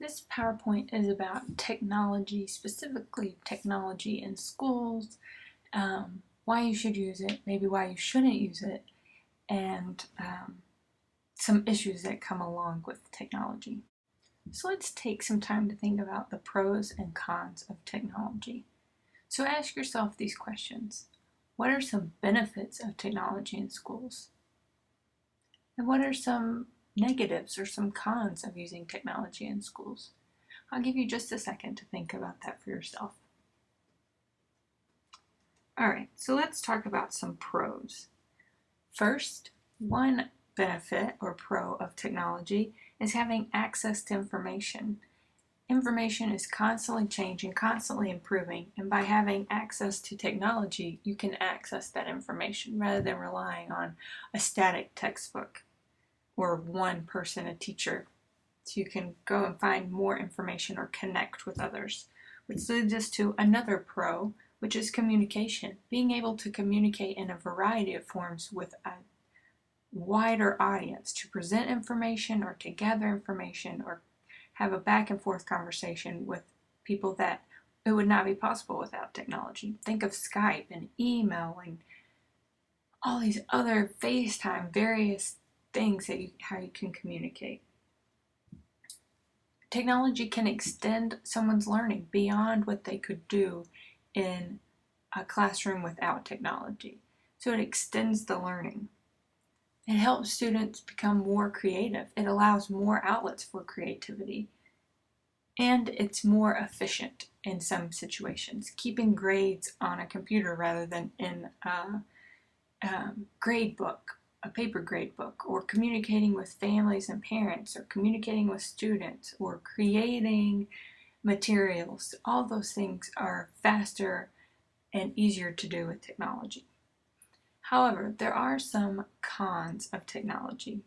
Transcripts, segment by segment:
This PowerPoint is about technology, specifically technology in schools, why you should use it, maybe why you shouldn't use it, and some issues that come along with technology. So let's take some time to think about the pros and cons of technology. So ask yourself these questions. What are some benefits of technology in schools? And what are some negatives or some cons of using technology in schools? I'll give you just a second to think about that for yourself. Alright, so let's talk about some pros. First, one benefit or pro of technology is having access to information. Information is constantly changing, constantly improving, and by having access to technology, you can access that information rather than relying on a static textbook or one person, a teacher. So you can go and find more information or connect with others. Which leads us to another pro, which is communication. Being able to communicate in a variety of forms with a wider audience, to present information or to gather information or have a back and forth conversation with people that it would not be possible without technology. Think of Skype and email and all these other FaceTime, various things that how you can communicate. Technology can extend someone's learning beyond what they could do in a classroom without technology. So it extends the learning. It helps students become more creative. It allows more outlets for creativity. And it's more efficient in some situations, keeping grades on a computer rather than in a grade book, a paper grade book, or communicating with families and parents, or communicating with students, or creating materials. All those things are faster and easier to do with technology. However, there are some cons of technology.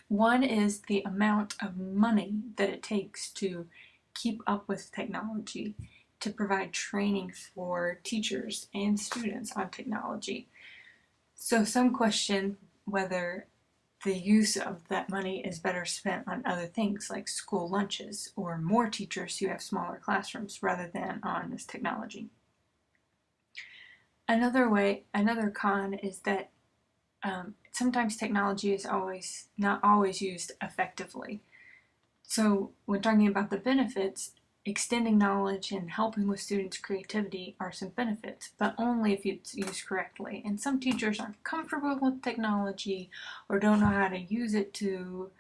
One is the amount of money that it takes to keep up with technology, to provide training for teachers and students on technology. So some question whether the use of that money is better spent on other things like school lunches or more teachers who have smaller classrooms rather than on this technology. Another con is that sometimes technology is not always used effectively. So when talking about the benefits, extending knowledge and helping with students' creativity are some benefits, but only if it's used correctly. And some teachers aren't comfortable with technology or don't know how to use it to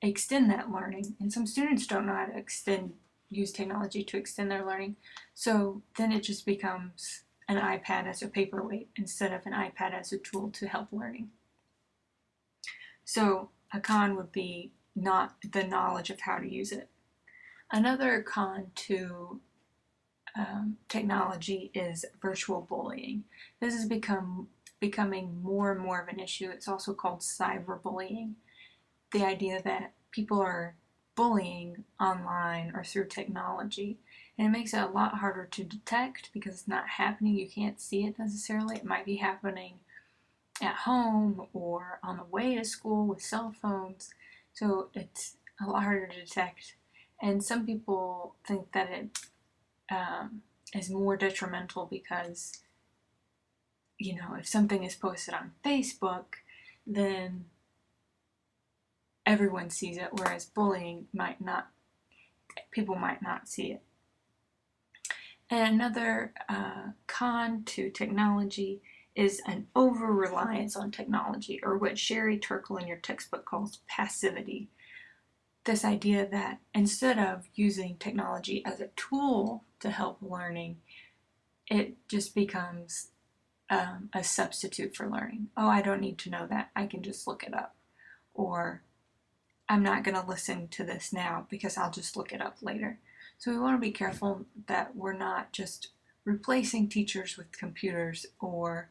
extend that learning. And some students don't know how to use technology to extend their learning. So then it just becomes an iPad as a paperweight instead of an iPad as a tool to help learning. So a con would be not the knowledge of how to use it. Another con to technology is virtual bullying. This is becoming more and more of an issue. It's also called cyberbullying. The idea that people are bullying online or through technology. And it makes it a lot harder to detect because it's not happening. You can't see it necessarily. It might be happening at home or on the way to school with cell phones. So it's a lot harder to detect. And some people think that it is more detrimental because, if something is posted on Facebook, then everyone sees it, whereas bullying people might not see it. And another con to technology is an over-reliance on technology, or what Sherry Turkle in your textbook calls passivity. This idea that instead of using technology as a tool to help learning, it just becomes a substitute for learning. Oh, I don't need to know that. I can just look it up. Or I'm not going to listen to this now because I'll just look it up later. So we want to be careful that we're not just replacing teachers with computers or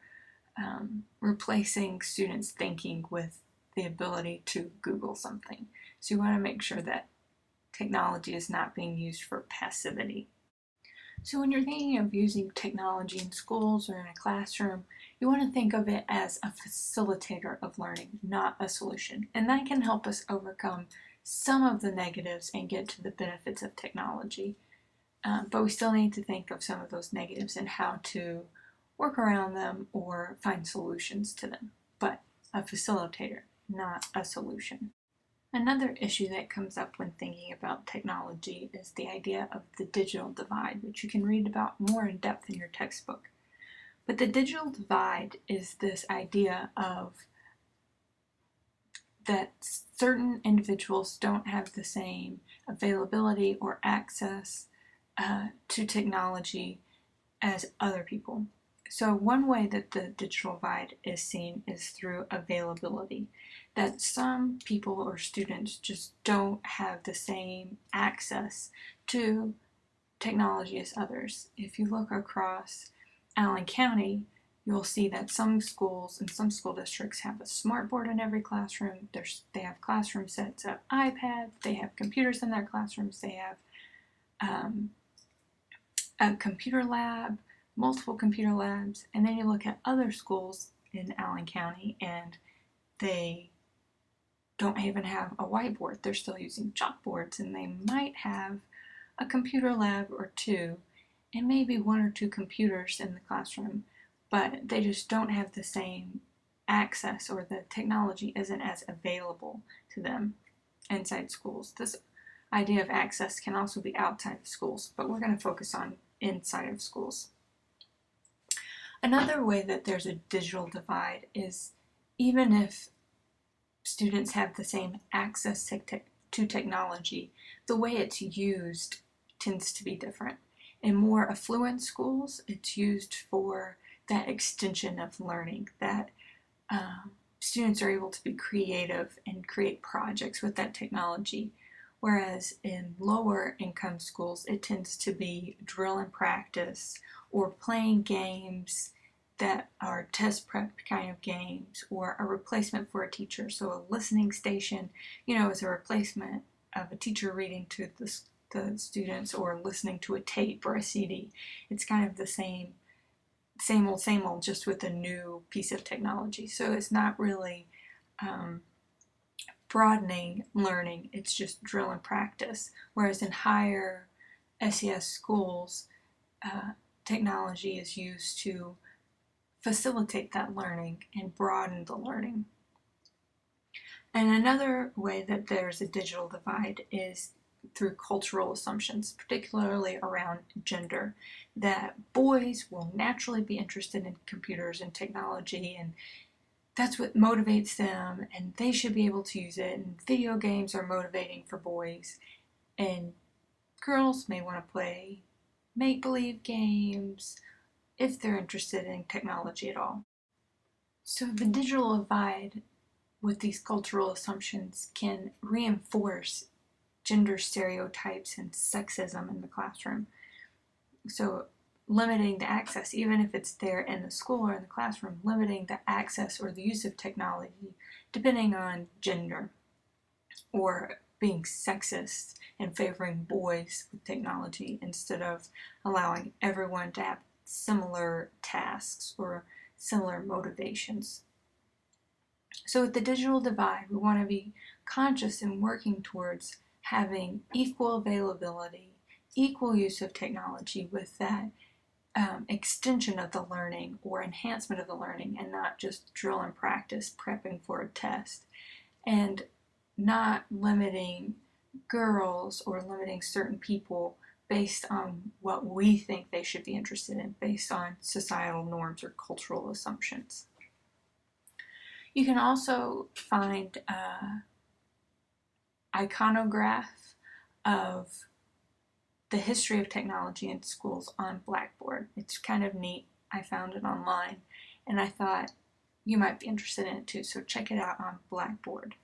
replacing students' thinking with the ability to Google something. So you want to make sure that technology is not being used for passivity. So when you're thinking of using technology in schools or in a classroom, you want to think of it as a facilitator of learning, not a solution. And that can help us overcome some of the negatives and get to the benefits of technology. But we still need to think of some of those negatives and how to work around them or find solutions to them. But a facilitator, not a solution. Another issue that comes up when thinking about technology is the idea of the digital divide, which you can read about more in depth in your textbook. But the digital divide is this idea of that certain individuals don't have the same availability or access to technology as other people. So one way that the digital divide is seen is through availability, that some people or students just don't have the same access to technology as others. If you look across Allen County, you'll see that some schools and some school districts have a smart board in every classroom. They have classroom sets of iPads, they have computers in their classrooms, they have a computer lab, multiple computer labs, and then you look at other schools in Allen County and they don't even have a whiteboard. They're still using chalkboards, and they might have a computer lab or two and maybe one or two computers in the classroom, but they just don't have the same access, or the technology isn't as available to them inside schools. This idea of access can also be outside of schools, but we're going to focus on inside of schools. Another way that there's a digital divide is even if students have the same access to technology, the way it's used tends to be different. In more affluent schools, it's used for that extension of learning, that students are able to be creative and create projects with that technology. Whereas in lower income schools, it tends to be drill and practice or playing games that are test prep kind of games, or a replacement for a teacher. So a listening station, is a replacement of a teacher reading to the students or listening to a tape or a CD. It's kind of the same old, just with a new piece of technology. So it's not really broadening learning, it's just drill and practice. Whereas in higher SES schools, technology is used to facilitate that learning and broaden the learning. And another way that there's a digital divide is through cultural assumptions, particularly around gender, that boys will naturally be interested in computers and technology, and that's what motivates them, and they should be able to use it, and video games are motivating for boys, and girls may want to play make-believe games if they're interested in technology at all. So the digital divide with these cultural assumptions can reinforce gender stereotypes and sexism in the classroom. So limiting the access, even if it's there in the school or in the classroom, limiting the access or the use of technology depending on gender, or being sexist and favoring boys with technology instead of allowing everyone to have similar tasks or similar motivations. So with the digital divide, we want to be conscious in working towards having equal availability, equal use of technology with that extension of the learning or enhancement of the learning, and not just drill and practice prepping for a test, and not limiting girls or limiting certain people based on what we think they should be interested in, based on societal norms or cultural assumptions. You can also find an iconograph of the history of technology in schools on Blackboard. It's kind of neat. I found it online, and I thought you might be interested in it too, so check it out on Blackboard.